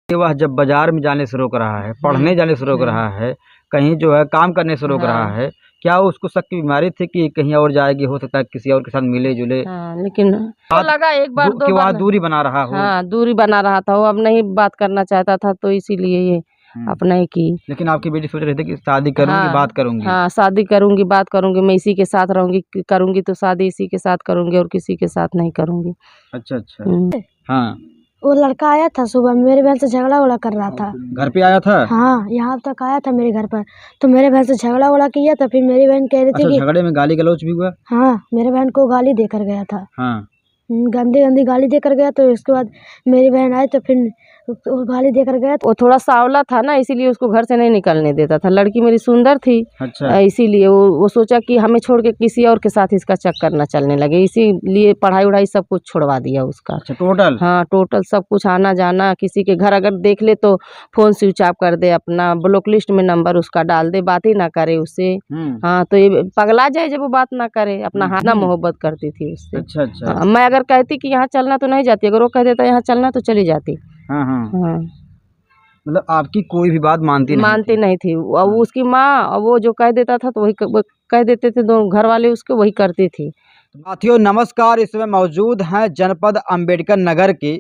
कि वह जब बाजार में जाने से रोक रहा है, पढ़ने जाने से रोक रहा है, कहीं जो है काम करने से रोक रहा है, क्या उसको शक की बीमारी थी कि कहीं और जाएगी, हो सकता है किसी और के साथ मिले जुले? लेकिन तो लगा एक बार दो कि बार वहाँ दूरी बना रहा हो। दूरी बना रहा था, वो अब नहीं बात करना चाहता था, तो इसीलिए ये अपना ही की। लेकिन आपकी बेटी सोच रही थी कि शादी करूंगी, बात करूंगी। शादी करूंगी, बात करूंगी, मैं इसी के साथ रहूंगी, करूंगी तो शादी इसी के साथ करूंगी और किसी के साथ नहीं करूंगी। अच्छा। हाँ, वो लड़का आया था सुबह, मेरे बहन से झगड़ा उड़ा कर रहा था। घर पे आया था? हाँ, यहाँ तक आया था मेरे घर पर, तो मेरे बहन से झगड़ा उड़ा किया था। फिर मेरी बहन कह रही थी कि झगड़े में गाली गलौज भी हुआ? हाँ, मेरे बहन को गाली देकर गया था। हाँ, गंदी गंदी गाली देकर गया। तो इसके बाद मेरी बहन आई तो फिर वो गाली देकर गया। वो थोड़ा सांवला था ना, इसीलिए उसको घर से नहीं निकलने देता था। लड़की मेरी सुंदर थी। अच्छा। इसीलिए वो सोचा कि हमें छोड़ के किसी और के साथ इसका चक्कर न चलने लगे, इसीलिए पढ़ाई उढ़ाई सब कुछ छुड़वा दिया उसका। अच्छा, टोटल? हाँ, टोटल सब कुछ, आना जाना, किसी के घर अगर देख ले तो फोन स्विच ऑफ कर दे, अपना ब्लॉक लिस्ट में नंबर उसका डाल दे, बात ही ना करे उससे। हाँ, तो ये पगला जाए जब वो बात ना करे, अपना हाथ मोहब्बत करती थी उससे। अच्छा। मैं अगर कहती कि यहाँ चलना तो नहीं जाती, अगर वो कह देता यहाँ चलना तो चली जाती। हाँ। मतलब आपकी कोई भी बात मानती नहीं थी। अब उसकी माँ, और वो जो कह देता था तो वही कह देते थे, दोनों घर वाले उसके वही करती थी। साथियों नमस्कार, इस समय मौजूद हैं जनपद अंबेडकर नगर की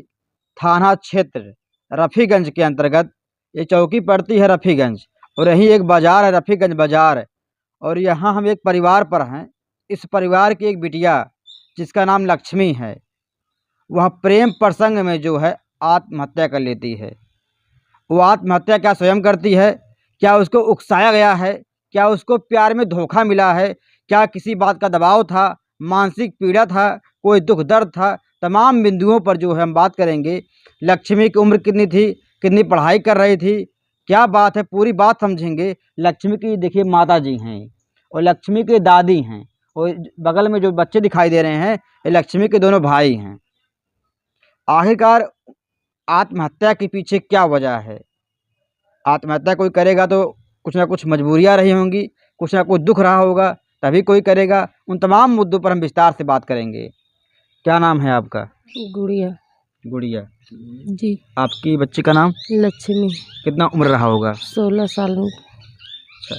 थाना क्षेत्र रफीगंज के अंतर्गत। ये चौकी पड़ती है रफीगंज, और यहीं एक बाजार है रफीगंज बाजार, और यहाँ हम एक परिवार पर हैं। इस परिवार की एक बिटिया जिसका नाम लक्ष्मी है, वह प्रेम प्रसंग में जो है आत्महत्या कर लेती है। वो आत्महत्या क्या स्वयं करती है, क्या उसको उकसाया गया है, क्या उसको प्यार में धोखा मिला है, क्या किसी बात का दबाव था, मानसिक पीड़ा था, कोई दुख दर्द था, तमाम बिंदुओं पर जो है हम बात करेंगे। लक्ष्मी की उम्र कितनी थी, कितनी पढ़ाई कर रही थी, क्या बात है, पूरी बात समझेंगे। लक्ष्मी की देखिए माता जी हैं और लक्ष्मी की दादी हैं, और बगल में जो बच्चे दिखाई दे रहे हैं ये लक्ष्मी के दोनों भाई हैं। आखिरकार आत्महत्या के पीछे क्या वजह है? आत्महत्या कोई करेगा तो कुछ ना कुछ मजबूरियां रही होंगी, कुछ ना कुछ दुख रहा होगा, तभी कोई करेगा। उन तमाम मुद्दों पर हम विस्तार से बात करेंगे। क्या नाम है आपका? गुड़िया जी। आपकी बच्ची का नाम? लक्ष्मी। कितना उम्र रहा होगा? 16 साल में। अच्छा,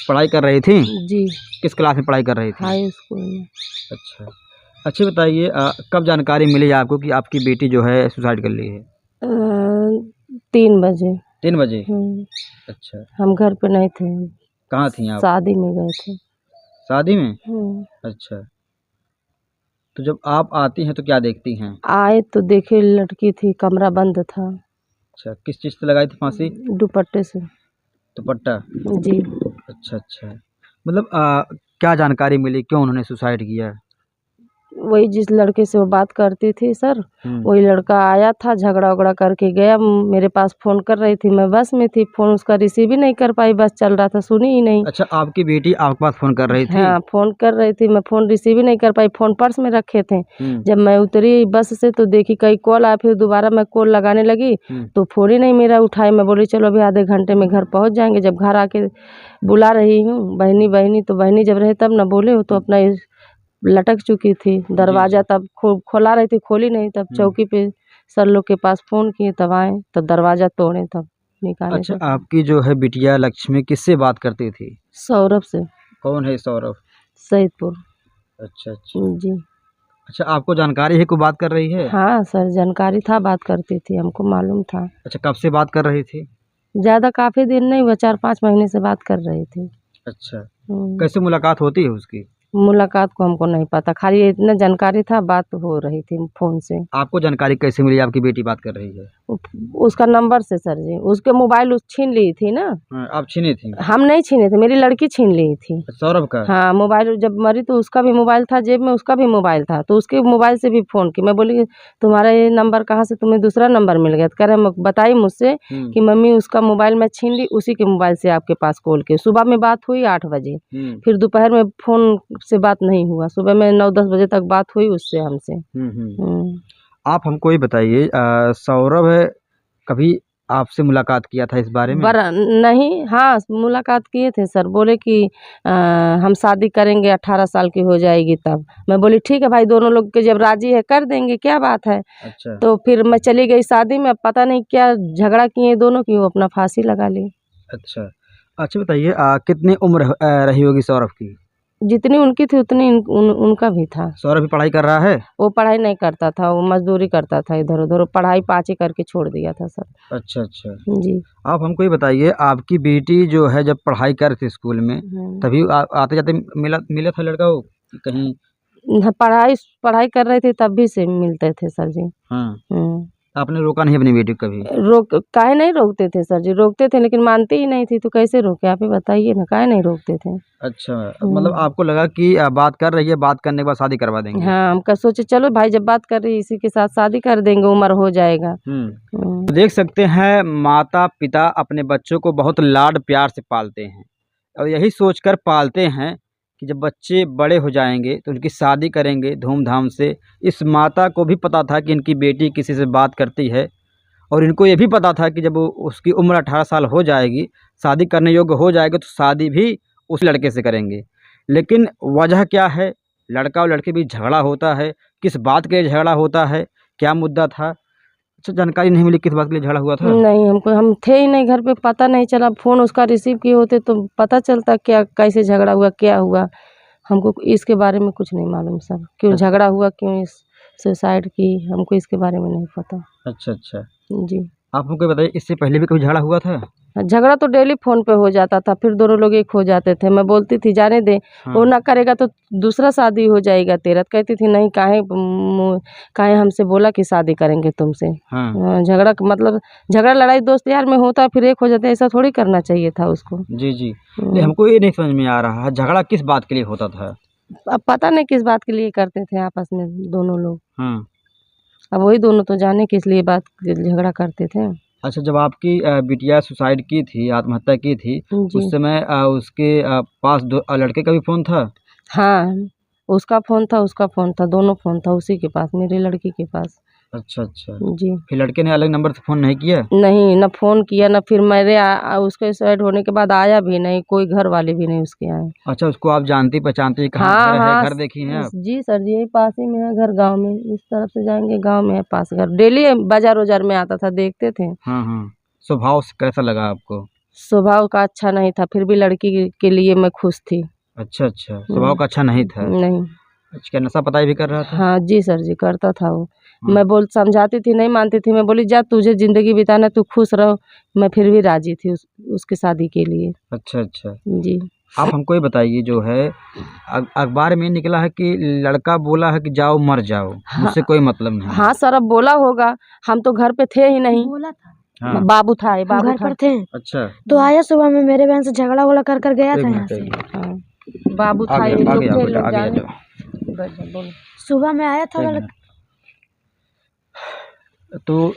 पढ़ाई कर रही थी? जी। किस क्लास में पढ़ाई कर रही थी? हाई स्कूल में। अच्छा बताइए, कब जानकारी मिली आपको कि आपकी बेटी जो है सुसाइड कर ली है? 3 बजे। 3 बजे? अच्छा। हम घर पे नहीं थे। कहाँ थी आप? शादी में गए थे। शादी में? अच्छा, तो जब आप आती हैं तो क्या देखती हैं? आए तो देखे लड़की थी, कमरा बंद था। अच्छा, किस चीज़ से लगाई थी फांसी? दुपट्टे से। दुपट्टा? जी। अच्छा। मतलब क्या जानकारी मिली, क्यों उन्होंने सुसाइड किया? वही जिस लड़के से वो बात करती थी सर, वही लड़का आया था, झगड़ा उगड़ा करके गया। मेरे पास फ़ोन कर रही थी, मैं बस में थी, फ़ोन उसका रिसीव ही नहीं कर पाई, बस चल रहा था, सुनी ही नहीं। अच्छा, आपकी बेटी आपके पास फ़ोन कर रही थी? हाँ, फ़ोन कर रही थी, मैं फ़ोन रिसीव ही नहीं कर पाई, फ़ोन पर्स में रखे थे। जब मैं उतरी बस से तो देखी कई कॉल आया, फिर दोबारा मैं कॉल लगाने लगी तो फ़ोन ही नहीं मेरा उठाए। मैं बोली चलो अभी आधे घंटे में घर पहुँच जाएंगे। जब घर आके बुला रही हूँ बहनी, तो बहनी जब रहे तब न बोले, हो तो अपना लटक चुकी थी। दरवाज़ा तब खोला रही थी, खोली नहीं। तब चौकी पे सर लोग के पास फ़ोन किए, तब आए, तब दरवाज़ा तोड़े, तब निकाले। अच्छा, आपकी जो है बिटिया लक्ष्मी किससे बात करती थी? सौरभ से। कौन है सौरभ? सईदपुर। अच्छा। जी। अच्छा, आपको जानकारी है कोई बात कर रही है? हाँ सर, जानकारी था, बात करती थी, हमको मालूम था। अच्छा, कब से बात कर रही थी? ज़्यादा काफ़ी दिन नहीं हुआ, 4-5 महीने से बात कर रही थी। अच्छा, कैसे मुलाकात होती है उसकी? मुलाकात को हमको नहीं पता, खाली इतना जानकारी था, बात हो रही थी फ़ोन से। आपको जानकारी कैसे मिली आपकी बेटी बात कर रही है? उसका नंबर से सर जी, उसके मोबाइल छीन ली थी ना। आप छीनी थी? हम नहीं छीने थे, मेरी लड़की छीन ली थी। सौरभ का? हाँ, मोबाइल जब मरी तो उसका भी मोबाइल था जेब में, उसका भी मोबाइल था, तो उसके मोबाइल से भी फ़ोन की। मैं बोली तुम्हारा ये नंबर कहाँ से, तुम्हें दूसरा नंबर मिल गया? तो कह रहे बताई मुझसे कि मम्मी उसका मोबाइल मैं छीन ली, उसी के मोबाइल से आपके पास कॉल की। सुबह में बात हुई 8 बजे, फिर दोपहर में फ़ोन से बात नहीं हुआ, सुबह में 9-10 बजे तक बात हुई उससे हमसे। आप हमको ये बताइए, सौरभ कभी आपसे मुलाकात किया था इस बारे में? नहीं, हाँ मुलाकात किए थे सर। बोले कि हम शादी करेंगे 18 साल की हो जाएगी तब। मैं बोली ठीक है भाई, दोनों लोग के जब राजी है कर देंगे, क्या बात है। अच्छा। तो फिर मैं चली गई शादी में। पता नहीं क्या झगड़ा किए दोनों की, वो अपना फांसी लगा ली। अच्छा। अच्छा बताइए, कितनी उम्र रही होगी सौरभ की? जितनी उनकी थी उतनी उनका भी था। सौरभ भी पढ़ाई कर रहा है? वो पढ़ाई नहीं करता था, वो मजदूरी करता था इधर उधर। पढ़ाई 5 ही करके छोड़ दिया था सर। अच्छा अच्छा। जी। आप हमको ये बताइए, आपकी बेटी जो है जब पढ़ाई कर थी स्कूल में, तभी आते जाते मिला मिला था लड़का वो कि कहीं? पढ़ाई पढ़ाई कर रहे थे तब भी से मिलते थे सर जी। हाँ। आपने रोका नहीं अपनी बेटी को कभी? काहे नहीं रोकते थे सर जी, रोकते थे लेकिन मानती ही नहीं थी, तो कैसे रोके आप ही बताइए ना, काहे नहीं रोकते थे। अच्छा, मतलब आपको लगा कि बात कर रही है, बात करने के बाद शादी करवा देंगे? हाँ, हम सोचे चलो भाई जब बात कर रही है इसी के साथ शादी कर देंगे, उम्र हो जाएगा। तो देख सकते हैं, माता पिता अपने बच्चों को बहुत लाड प्यार से पालते हैं और यही सोचकर पालते हैं कि जब बच्चे बड़े हो जाएंगे तो उनकी शादी करेंगे धूमधाम से। इस माता को भी पता था कि इनकी बेटी किसी से बात करती है और इनको ये भी पता था कि जब उसकी उम्र 18 साल हो जाएगी, शादी करने योग्य हो जाएगी, तो शादी भी उस लड़के से करेंगे। लेकिन वजह क्या है? लड़का और लड़के बीच झगड़ा होता है। किस बात के लिए झगड़ा होता है, क्या मुद्दा था? अच्छा, जानकारी नहीं मिली किस बात के लिए झगड़ा हुआ था? नहीं, हम थे ही नहीं घर पे, पता नहीं चला। फ़ोन उसका रिसीव किए होते तो पता चलता क्या कैसे झगड़ा हुआ, क्या हुआ। हमको इसके बारे में कुछ नहीं मालूम सर, क्यों झगड़ा हुआ, क्यों इस सुसाइड की, हमको इसके बारे में नहीं पता। अच्छा अच्छा। जी। आप हमको ये बताइए, इससे पहले भी कभी झगड़ा हुआ था? झगड़ा तो डेली फ़ोन पे हो जाता था, फिर दोनों लोग एक हो जाते थे। मैं बोलती थी जाने दे, वो ना करेगा तो दूसरा शादी हो जाएगा तेरा। तो कहती थी नहीं, काहे हमसे बोला कि शादी करेंगे तुमसे। झगड़ा मतलब झगड़ा लड़ाई दोस्त यार में होता है, फिर एक हो जाता है, ऐसा थोड़ी करना चाहिए था उसको। जी जी। नहीं, हमको ये नहीं समझ में आ रहा है, झगड़ा किस बात के लिए होता था? अब पता नहीं किस बात के लिए करते थे आपस में दोनों लोग। हाँ। अब वही दोनों तो जाने किस लिए बात झगड़ा करते थे। अच्छा, जब आपकी बिटिया सुसाइड की थी, आत्महत्या की थी, जी। उस समय उसके पास लड़के का भी फ़ोन था? हाँ, उसका फ़ोन था, दोनों फ़ोन था उसी के पास, मेरी लड़की के पास। अच्छा अच्छा। जी। फिर लड़के ने अलग नंबर से फ़ोन नहीं किया? नहीं, ना फ़ोन किया, ना फिर उसके सुसाइड होने के बाद आया भी नहीं, कोई घर वाले भी नहीं उसके आए। अच्छा, उसको आप जानती पहचानती हैं, कहाँ हाँ, घर है, हाँ। घर देखी हैं आप? जी सर जी, यही पास ही में है घर, गाँव में। इस तरफ से जाएँगे गाँव में है पास घर। डेली बाज़ार-वज़ार में आता था, देखते थे। हाँ हाँ। स्वभाव से कैसा लगा आपको? स्वभाव का अच्छा नहीं था, फिर भी लड़की के लिए मैं खुश थी। अच्छा अच्छा, स्वभाव का अच्छा नहीं था। नहीं। अच्छा, क्या नशा पताई भी कर रहा था? हाँ जी सर जी, करता था वो। मैं समझाती थी, नहीं मानती थी। मैं बोली जा, तुझे ज़िंदगी बिताना, तू खुश रहो। मैं फिर भी राज़ी थी उसकी शादी के लिए। अच्छा अच्छा। जी। आप हमको ये बताइए, जो है अखबार में निकला है कि लड़का बोला है कि जाओ मर जाओ, मुझसे कोई मतलब नहीं। हाँ सर, अब बोला होगा, हम तो घर पे थे ही नहीं। बोला था। हाँ। बाबू था, हम बाबू घर था। पर थे, अच्छा। तो आया सुबह में, मेरे बहन से झगड़ा वगड़ा कर गया एक था यहाँ मिनट, से। एक मिनट। हाँ, बाबू था, आगे ये लोग आगे आओ थे, बेटा, लोग आगे आ जाने। जाओ। बैठ जा, बोलो। सुबह में आया था एक लड़का। मिनट। तो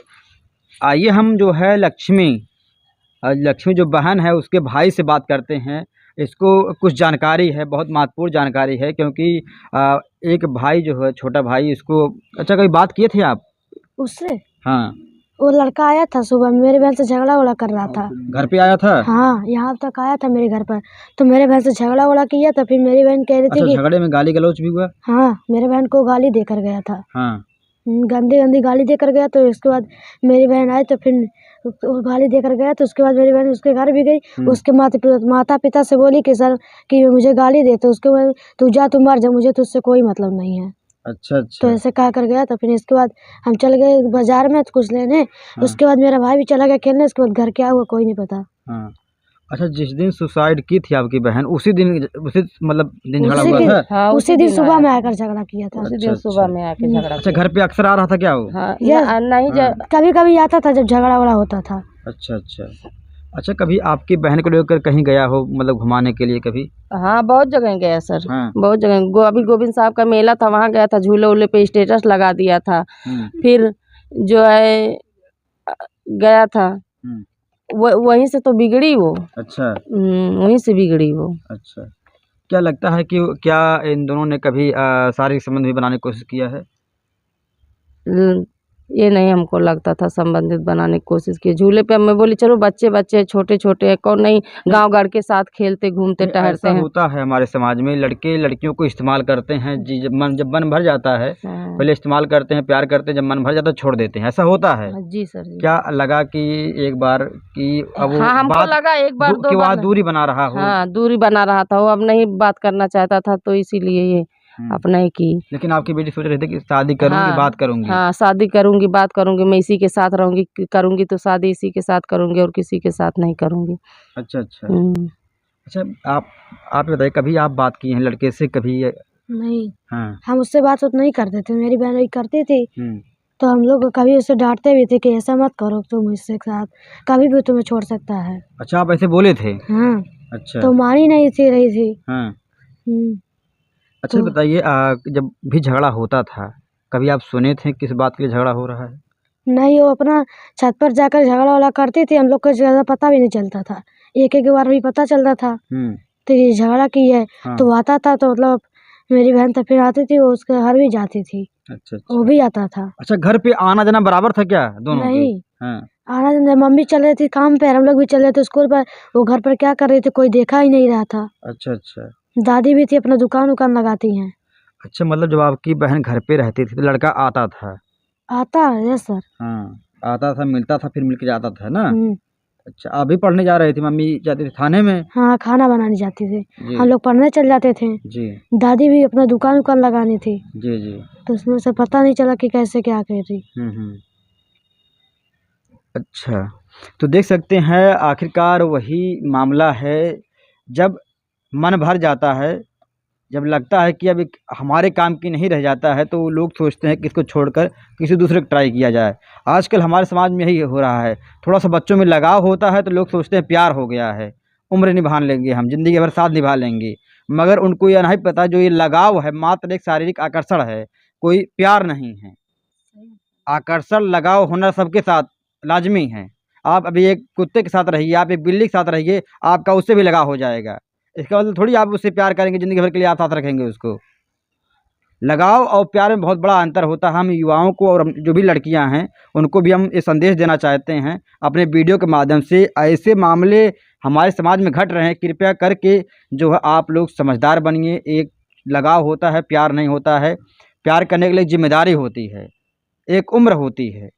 आइए हम जो है लक्ष्मी जो बहन है उसके भाई से बात करते हैं। इसको कुछ जानकारी है, बहुत महत्वपूर्ण जानकारी है, क्योंकि एक भाई जो है, छोटा भाई, इसको। अच्छा, कभी बात किए थे आप उससे? हाँ। वो लड़का आया था सुबह में, मेरी बहन से झगड़ा वगड़ा कर रहा था। घर पे आया था? हाँ, यहाँ तक आया था मेरे घर पर। तो मेरे बहन से झगड़ा वगड़ा किया, तो फिर मेरी बहन कह रही थी अच्छा, कि झगड़े में गाली गलौज भी हुआ? हाँ, मेरे बहन को गाली देकर गया था। हाँ। गंदी गंदी गाली देकर गया। तो उसके बाद मेरी बहन आई, तो फिर वो गाली देकर गया। तो उसके बाद मेरी बहन उसके घर भी गई। उसके माता पिता से बोली कि सर कि मुझे गाली दे। तो उसके बाद तू जा, तू मर जा, मुझे तुझसे कोई मतलब नहीं है। अच्छा तो अच्छा। ऐसे कहा कर गया। तो फिर इसके बाद हम चल गए बाजार में कुछ लेने। उसके बाद मेरा भाई भी चला गया खेलने। उसके बाद घर क्या हुआ कोई नहीं पता। हाँ। अच्छा, जिस दिन सुसाइड की थी आपकी बहन, उसी दिन मतलब दिन झगड़ा उसी हुआ दिन था? हाँ, उसी दिन सुबह में आकर झगड़ा किया था। उसी अच्छा, दिन सुबह अच्छा। में आके झगड़ा अच्छा, किया। घर पे अक्सर आ रहा था क्या वो? हाँ, यस। नहीं कभी कभी आता था जब झगड़ा वगड़ा होता था। अच्छा अच्छा। अच्छा, कभी आपकी बहन को लेकर कहीं गया हो, मतलब घुमाने के लिए कभी? हाँ, बहुत जगह गया सर। हाँ। बहुत जगह। अभी गोविंद साहब का मेला था, वहाँ गया था, झूले वूले पे स्टेटस लगा दिया था। फिर जो है गया था, वहीं से तो बिगड़ी वो। अच्छा वहीं से बिगड़ी वो। अच्छा। क्या लगता है कि क्या इन दोनों ने कभी शारीरिक संबंध भी बनाने की कोशिश किया है? ये नहीं हमको लगता था। संबंधित बनाने की कोशिश की, झूले पे मैं बोली चलो बच्चे बच्चे छोटे छोटे हैं, कौन नहीं गांव गाड़ के साथ खेलते घूमते नहीं, टहलते ऐसा हैं। होता है हमारे समाज में, लड़के लड़कियों को इस्तेमाल करते हैं जी। जब मन भर जाता है, हाँ। पहले इस्तेमाल करते हैं, प्यार करते हैं, जब मन भर जाता है छोड़ देते हैं, ऐसा होता है। जी सर जी। क्या लगा कि एक बार कि अब वो हाँ हमको बात लगा एक बार कि दो वहाँ बार दूरी बना रहा हो। हाँ दूरी बना रहा था, वो अब नहीं बात करना चाहता था, तो इसीलिए ये अपना ही की। लेकिन आपकी बेटी सोच रही थी कि शादी करूंगी, हाँ बात करूंगी। हाँ शादी करूंगी, बात करूंगी, मैं इसी के साथ रहूंगी, करूंगी तो शादी इसी के साथ करूंगी और किसी के साथ नहीं करूंगी। अच्छा अच्छा। हम्म। अच्छा, आप बताइए, कभी आप बात की हैं लड़के से कभी? नहीं, हाँ। हम उससे बात नहीं करते थे, मेरी बहन वही करती थी। हम्म। तो हम लोग कभी उसे डांटते भी थे कि ऐसा मत करो, तुम इसके साथ कभी भी तुम्हें छोड़ सकता है। अच्छा, आप ऐसे बोले थे? हाँ, अच्छा। तो मानी नहीं थी रही थी। हाँ। हम्म, अच्छा तो बताइए, जब भी झगड़ा होता था, कभी आप सुने थे किस बात के लिए झगड़ा हो रहा है? नहीं, वो अपना छत पर जाकर झगड़ा वाला करती थी, हम लोग को ज़्यादा पता भी नहीं चलता था, एक एक बार भी पता चलता था तो ये झगड़ा की है। हाँ। तो वो आता था तो मतलब मेरी बहन तो फिर आती थी, वो उसके घर भी जाती थी, अच्छा वो अच्छा। भी आता था। अच्छा, घर पे आना जाना बराबर था क्या दोनों के? नहीं, हाँ। आना जाना मम्मी चल रही थी काम पे, हम लोग भी चल रहे थे स्कूल पर, वो घर पर क्या कर रही थी कोई देखा ही नहीं रहा था। अच्छा अच्छा। दादी भी थी, अपना दुकान उकान लगाती हैं। अच्छा, मतलब जब आपकी बहन घर पे रहती थी तो लड़का आता था? आता है यस सर। हाँ, आता था, मिलता था, फिर मिल के जाता था ना? हम्म, अच्छा, आप भी पढ़ने जा रही थी, मम्मी जाती थी थाने में? हाँ खाना बनाने जाती थी, जी हम लोग पढ़ने चल जाते थे। जी दादी भी अपना दुकान उकान लगानी थी, जी जी। तो उसमें से पता नहीं चला कि कैसे क्या कर रही। हम्म। अच्छा, तो देख सकते हैं आखिरकार वही मामला है, जब मन भर जाता है, जब लगता है कि अब एक हमारे काम की नहीं रह जाता है, तो लोग सोचते हैं कि इसको छोड़कर किसी दूसरे को ट्राई किया जाए। आजकल हमारे समाज में यही हो रहा है, थोड़ा सा बच्चों में लगाव होता है तो लोग सोचते हैं प्यार हो गया है, उम्र निभा लेंगे, हम ज़िंदगी भर साथ निभा लेंगे। मगर उनको यह नहीं पता जो ये लगाव है मात्र एक शारीरिक आकर्षण है, कोई प्यार नहीं है। आकर्षण लगाव होना सबके साथ लाजमी है। आप अभी एक कुत्ते के साथ रहिए, आप एक बिल्ली के साथ रहिए, आपका उससे भी लगाव हो जाएगा। इसका मतलब थोड़ी आप उससे प्यार करेंगे, ज़िंदगी भर के लिए आप साथ रखेंगे उसको। लगाव और प्यार में बहुत बड़ा अंतर होता है। हम युवाओं को और जो भी लड़कियां हैं उनको भी हम ये संदेश देना चाहते हैं अपने वीडियो के माध्यम से, ऐसे मामले हमारे समाज में घट रहे हैं, कृपया करके जो है आप लोग समझदार बनिए। एक लगाव होता है, प्यार नहीं होता है। प्यार करने के लिए जिम्मेदारी होती है, एक उम्र होती है।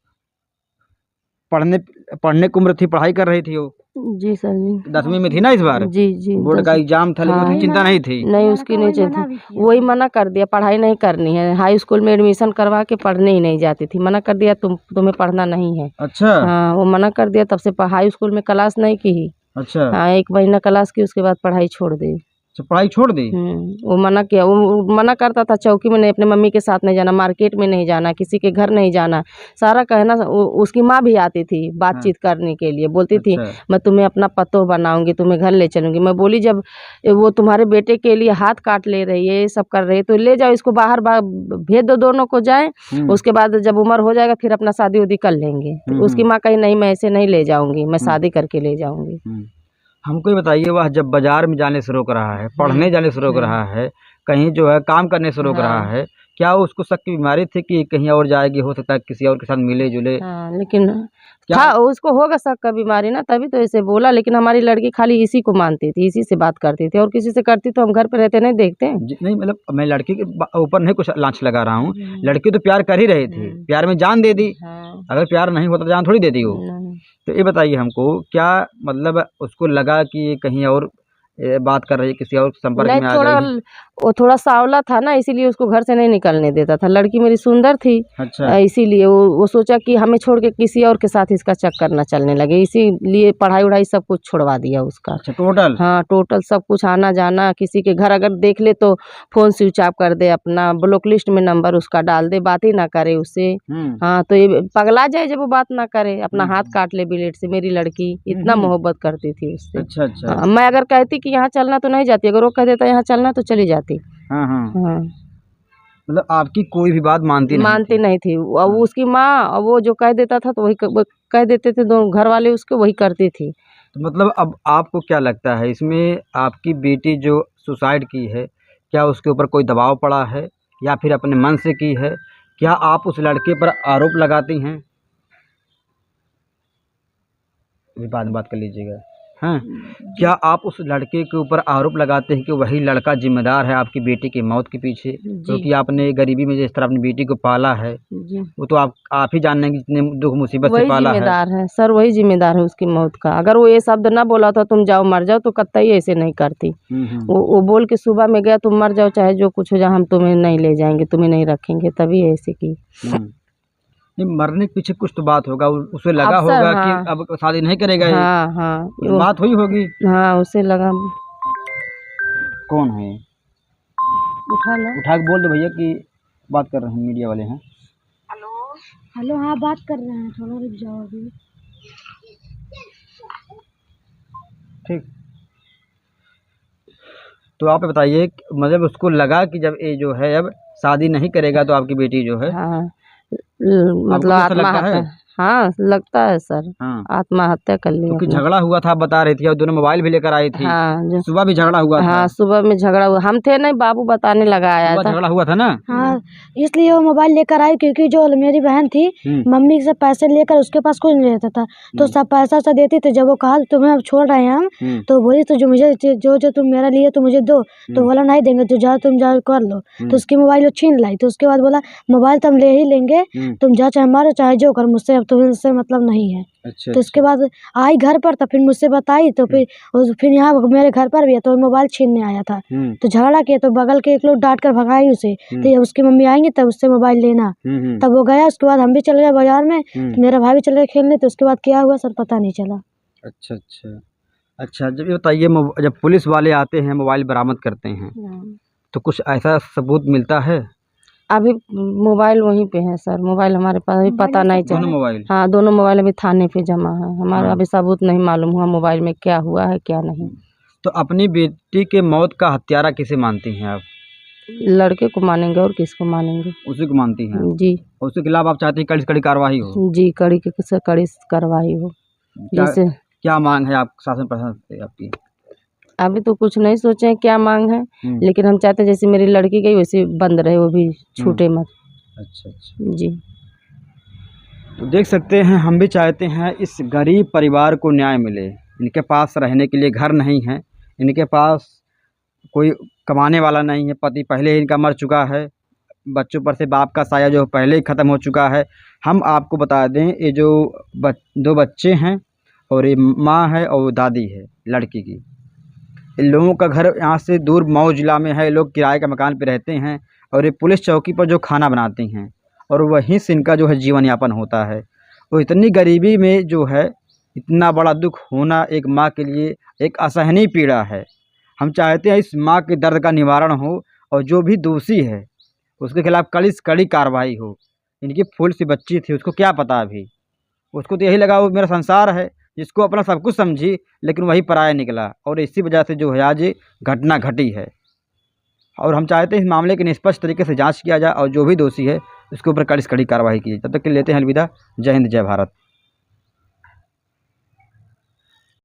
पढ़ने पढ़ने की उम्र थी, पढ़ाई कर रही थी वो, जी सर जी। 10वीं में थी ना इस बार? जी जी बोर्ड का एग्जाम था, लेकिन हाँ उसकी चिंता नहीं थी। नहीं उसकी नहीं चाहिए थी, वही मना कर दिया, पढ़ाई नहीं करनी है, हाई स्कूल में एडमिशन करवा के पढ़ने ही नहीं जाती थी, मना कर दिया तुम्हें पढ़ना नहीं है। अच्छा हाँ वो मना कर दिया, तब से हाई स्कूल में क्लास नहीं की। अच्छा। हाँ 1 महीना क्लास की, उसके बाद पढ़ाई छोड़ दी। अच्छा, पढ़ाई छोड़ दी? वो मना किया, वो मना करता था चौकी में नहीं, अपने मम्मी के साथ नहीं जाना, मार्केट में नहीं जाना, किसी के घर नहीं जाना, सारा कहना। उसकी माँ भी आती थी बातचीत करने के लिए, बोलती थी अच्छा। मैं तुम्हें अपना पतोह बनाऊंगी, तुम्हें घर ले चलूंगी। मैं बोली जब वो तुम्हारे बेटे के लिए हाथ काट ले रही है, ये सब कर रही है, तो ले जाओ इसको बाहर, भेज दो, दोनों को जाए, उसके बाद जब उम्र हो जाएगा फिर अपना शादी उदी कर लेंगे। तो उसकी माँ कही नहीं मैं ऐसे नहीं ले जाऊंगी, मैं शादी करके ले जाऊंगी। हमको ये बताइए, वह जब बाजार में जाने से रोक रहा है, पढ़ने जाने से रोक रहा है, कहीं जो है काम करने से रोक रहा है, क्या उसको शक की बीमारी थी कि कहीं और जाएगी, हो सकता है किसी और के साथ मिले जुले? हाँ लेकिन क्या? था, उसको होगा शक का बीमारी ना, तभी तो ऐसे बोला। लेकिन हमारी लड़की खाली इसी को मानती थी, इसी से बात करती थी, और किसी से करती तो हम घर पे रहते नहीं देखते। नहीं, मतलब मैं लड़की के ऊपर नहीं कुछ लांछ लगा रहा हूँ, लड़की तो प्यार कर ही रही थी, प्यार में जान दे दी। हाँ अगर प्यार नहीं होता जान थोड़ी दे दी वो। नहीं। तो ये बताइए हमको, क्या मतलब उसको लगा कि ये कहीं और बात कर रही है, किसी और संपर्क नहीं में आ थोड़ा गई? वो थोड़ा सांवला था ना, इसीलिए उसको घर से नहीं निकलने देता था। लड़की मेरी सुंदर थी, अच्छा इसीलिए वो सोचा कि हमें छोड़ के किसी और के साथ इसका चक्कर न चलने लगे, इसीलिए पढ़ाई वढ़ाई सब कुछ छुड़वा दिया उसका। अच्छा, टोटल? हाँ टोटल सब कुछ, आना जाना, किसी के घर अगर देख ले तो फ़ोन स्विच ऑफ कर दे, अपना ब्लॉक लिस्ट में नंबर उसका डाल दे, बात ही ना करे उससे। हाँ तो ये पगला जाए जब वो बात ना करे, अपना हाथ काट ले ब्लेड से। मेरी लड़की इतना मोहब्बत करती थी उससे। अच्छा अच्छा। हाँ, मैं अगर कहती कि यहाँ चलना तो नहीं जाती, अगर वो कह देता यहाँ चलना तो चली जाती। हाँ हाँ। हाँ मतलब आपकी कोई भी बात मानती नहीं थी। अब उसकी माँ, और वो जो कह देता था तो वही वो कह देते थे, दोनों घर वाले उसके वही करती थी। तो मतलब अब आपको क्या लगता है इसमें, आपकी बेटी जो सुसाइड की है, क्या उसके ऊपर कोई दबाव पड़ा है या फिर अपने मन से की है, क्या आप उस लड़के पर आरोप लगाती हैं? अभी बाद में बात कर लीजिएगा। हाँ, क्या आप उस लड़के के ऊपर आरोप लगाते हैं कि वही लड़का जिम्मेदार है आपकी बेटी की मौत के पीछे? क्योंकि आपने गरीबी में जिस तरह अपनी बेटी को पाला है, जी वो तो आप ही जानते हैं कि कितने दुख मुसीबत से वही पाला है। जिम्मेदार है सर, वही जिम्मेदार है उसकी मौत का। अगर वो ये शब्द ना बोला था तुम जाओ मर जाओ, तो कतई ऐसे नहीं करती। वो बोल के सुबह में गया तुम मर जाओ चाहे जो कुछ हो जाए, हम तुम्हें नहीं ले जाएंगे, तुम्हें नहीं रखेंगे, तभी ऐसे की। नहीं, मरने के पीछे कुछ तो बात होगा, उसे लगा अब सर, होगा हाँ, कि अब शादी नहीं करेगा ये, हाँ हाँ कुछ बात हुई होगी। हाँ उसे लगा। कौन है? उठा लो। उठा के बोल दो भैया कि बात कर रहे हैं, मीडिया वाले हैं। हेलो, हाँ बात कर रहे हैं, थोड़ा रुक जाओ अभी। ठीक, तो आप बताइए मतलब उसको लगा कि जब ये जो है अब शादी नहीं करेगा तो आपकी बेटी जो है, हाँ आपको मतलब कैसा लगता है? आत्महत्या, हाँ लगता है सर, हाँ, आत्महत्या कर लिया क्योंकि अपना। झगड़ा हुआ था, आप बता रही थी, और दोनों मोबाइल भी लेकर आई थी। हाँ जो सुबह भी झगड़ा हुआ था। हाँ सुबह में झगड़ा हुआ, हम थे नहीं, बाबू बताने लगा आया सुबह था। झगड़ा हुआ था ना? हाँ, इसलिए वो मोबाइल लेकर आई क्योंकि जो मेरी बहन थी मम्मी से पैसे लेकर उसके पास कुछ नहीं रहता था, तो सब पैसा सा देती थी। जब वो कहा तुम्हें अब छोड़ रहे हैं हम, तो बोली तो जो मुझे जो जो तुम मेरा लिए तो मुझे दो, तो बोला नहीं देंगे, तो जाओ तुम जाओ कर लो। तो उसकी मोबाइल वो छीन लाई। तो उसके बाद बोला मोबाइल तो हम ले ही लेंगे, तुम जा चाहे मारो चाहे जो कर, मुझसे अब तुम्हें इससे मतलब नहीं है। अच्छा, तो उसके बाद आई घर पर, तो फिर मुझसे बताई, तो फिर यहाँ मेरे घर पर भी है, तो मोबाइल छीनने आया था। तो झगड़ा किया, तो बगल के एक लोग डांट कर भगाई उसे। तो ये उसकी मम्मी आएंगी तब उससे मोबाइल लेना। तब वो गया, उसके बाद हम भी चले गए बाजार में, तो मेरा भाई भी चले गए खेलने। तो उसके बाद क्या हुआ सर पता नहीं चला। अच्छा अच्छा अच्छा, जब ये बताइए जब पुलिस वाले आते हैं मोबाइल बरामद करते हैं, तो कुछ ऐसा सबूत मिलता है? अभी मोबाइल वहीं पे है सर, मोबाइल हमारे पास अभी पता नहीं दोनों चला। मोबाइल? हाँ दोनों मोबाइल अभी थाने पे जमा है हमारा, हाँ। अभी सबूत नहीं मालूम हुआ मोबाइल में क्या हुआ है क्या नहीं। तो अपनी बेटी के मौत का हत्यारा किसे मानती हैं आप? लड़के को मानेंगे और किसको मानेंगे। उसी को मानती हैं? जी उसके खिलाफ आप चाहती हैं कड़ी से कड़ी कार्रवाई हो? जी, कड़ी से कड़ी कार्रवाई हो। क्या जैसे क्या मांग है आप शासन प्रशासन से आपकी? अभी तो कुछ नहीं सोचे हैं क्या मांग है, लेकिन हम चाहते हैं जैसे मेरी लड़की गई वैसे बंद रहे, वो भी छूटे मत। अच्छा अच्छा, जी तो देख सकते हैं, हम भी चाहते हैं इस गरीब परिवार को न्याय मिले। इनके पास रहने के लिए घर नहीं है, इनके पास कोई कमाने वाला नहीं है, पति पहले ही इनका मर चुका है, बच्चों पर से बाप का साया जो पहले ही ख़त्म हो चुका है। हम आपको बता दें, ये जो दो बच्चे हैं और ये माँ है और दादी है लड़की की। इन लोगों का घर यहाँ से दूर मऊ जिला में है, लोग किराए का मकान पे रहते हैं और ये पुलिस चौकी पर जो खाना बनाती हैं और वहीं से इनका जो है जीवन यापन होता है। तो इतनी गरीबी में जो है इतना बड़ा दुख होना एक माँ के लिए एक असहनीय पीड़ा है। हम चाहते हैं इस माँ के दर्द का निवारण हो और जो भी दोषी है उसके खिलाफ़ कड़ी से कड़ी कार्रवाई हो। इनकी फूल सी बच्ची थी, उसको क्या पता अभी, उसको तो यही लगा वो मेरा संसार है, जिसको अपना सब कुछ समझी, लेकिन वही पराया निकला और इसी वजह से जो है आज ये घटना घटी है। और हम चाहते हैं इस मामले की निष्पक्ष तरीके से जांच किया जाए और जो भी दोषी है उसके ऊपर कड़ी से कड़ी कार्रवाई की जाए। तब तक के लिए लेते हैं अलविदा। जय हिंद, जय भारत।